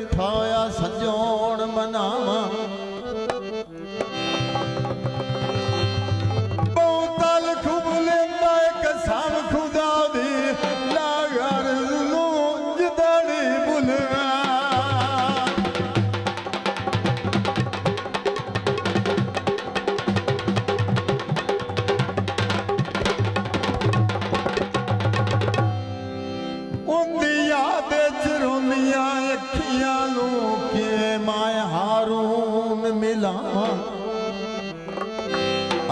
उठाया सजोण मनावा बहुताल खूब लेंदा कसम खुदा दी लागर नु जदाड़ी बुलवा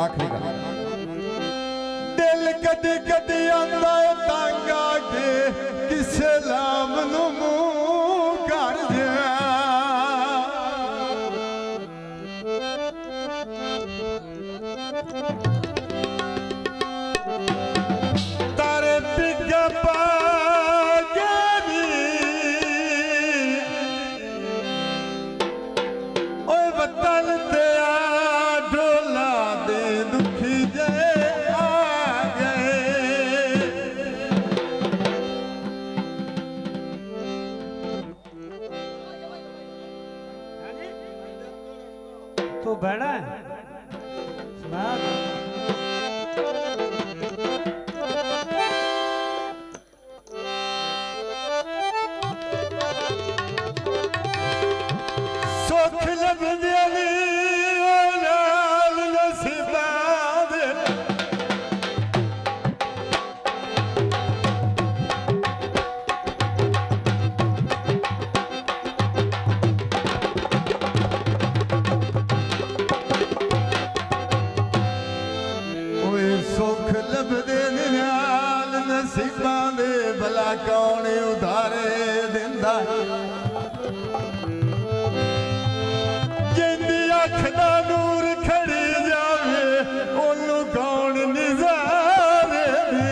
आखिरी का दिल कदी कदी आंदा तांगा के किसे लाम नु मुंह कर जा तारे पिगा पागनी ओए वतन ते तो बैठा है सुख लब दियाली लाल नसीबा दे सुख लभदे नाल नसीबां दे भला कौन उधारे दिंदा जिंदी अख दा नूर खड़ी जावे ओनू कौन निजारे दे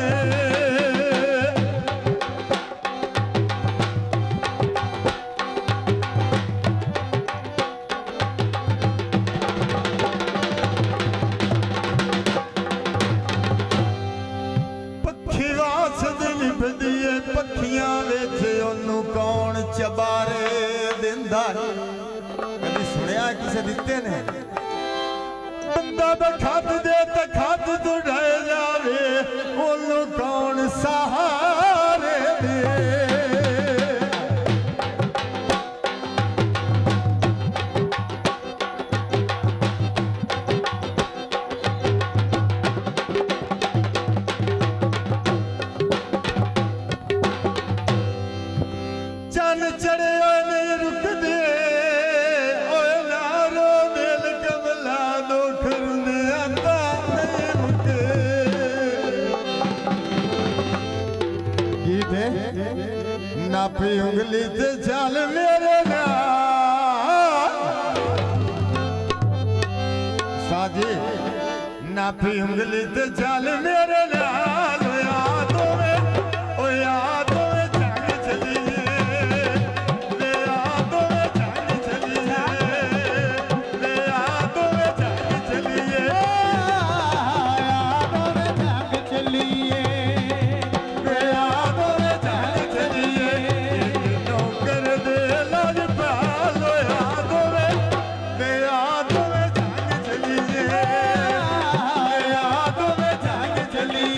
पखियां विच ओनू कौन चबारे दिंदा कदी सुनिया किसे दिते ने बंदा दा खत दे ते खत तुड़े जावे ओनू कौन सहारे दे चढ़े नहीं रुकदे ओए नारो दिल कमला दो खरने आता नहीं रुके गीते नापी उंगली ते चल मेरे नाल साजी नापी उंगली ते चल मेरे नाल यादों में ओ यादों में जाग चली चली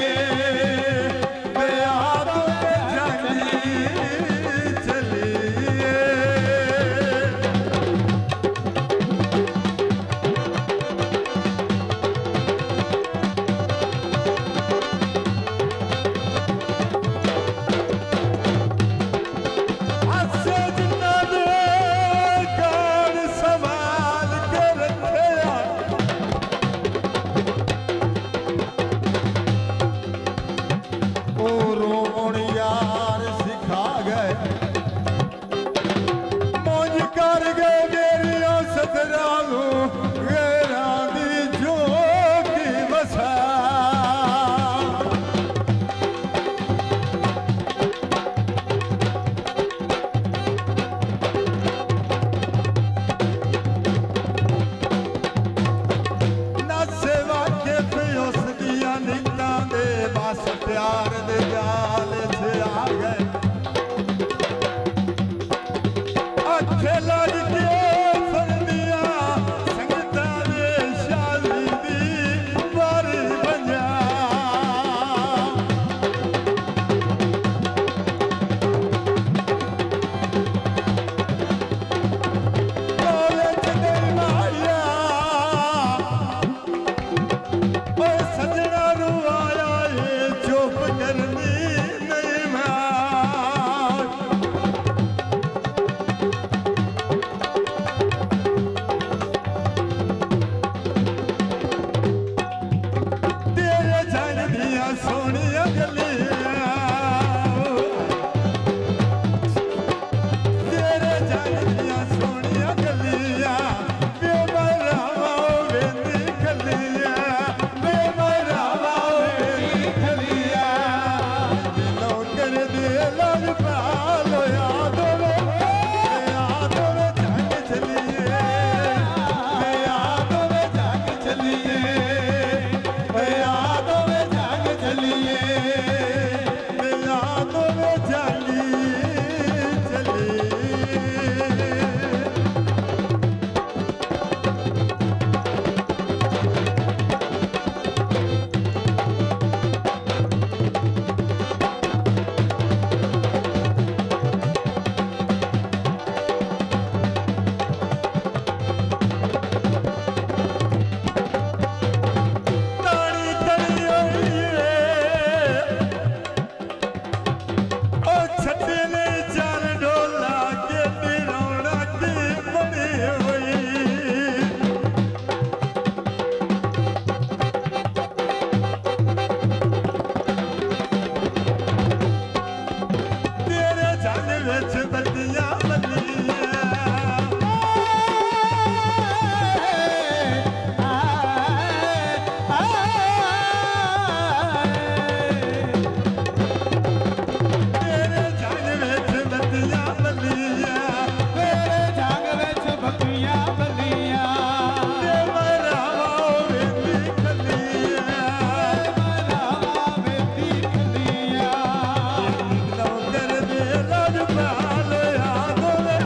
अखे लड़के फरदिया संगता दे शादी दी बारी बंजा ओले चंदे माया ओ सजना रुआया ये चुप करनी नहीं मैं तेरे जान दिया सोनिया गलियां तेरे जान दिया सोनिया गलियां वे मरावा वेंदी गलियां वे मरावा वेंदी गलियां दिलों कर दे लग पालो यादों में जाग चलिए यादों में जाग चलिए यादों में जाग चलिए यादों में जागी चलिए ताड़ी तड़ी होई ओ छटे ने चार डोला के निरौड़ा की बनी हुई तेरे जान विच बत्तियां तेरे जान विच बत्तियां बलियां तेरे जाग ਵਿੱਚ ਬੱਤੀਆਂ ਬੱਲੀਆਂ ते मरावा वेंदी गलियां ਮਰਾਵਾ ਵੇਦੀ ਖਲੀਆਂ लो कर दे लड़ पालो यादों में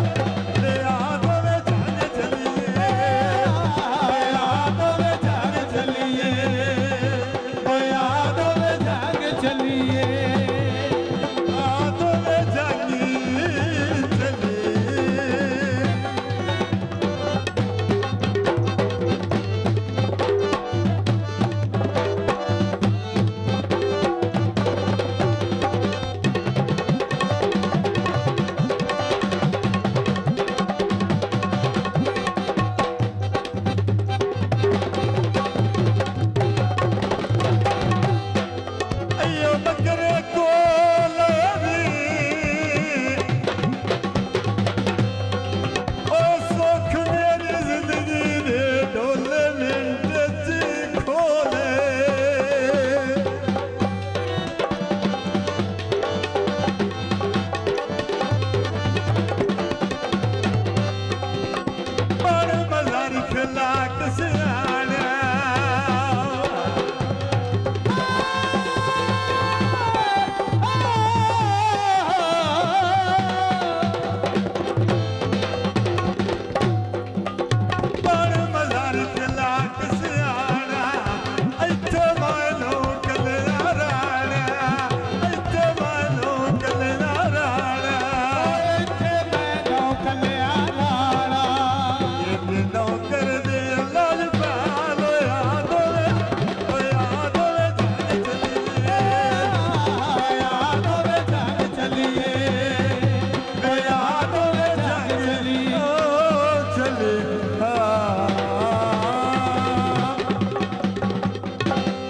जाग चलिए यादों में जाग चलिए यादों में ਜਾਗ ਚੱਲੀਏ यादों में जागी चलिए अयो बकरे को लवी ओ सुख मेरी जिंदगी दे डोले मिंट च खोले पर मजार खिला किसी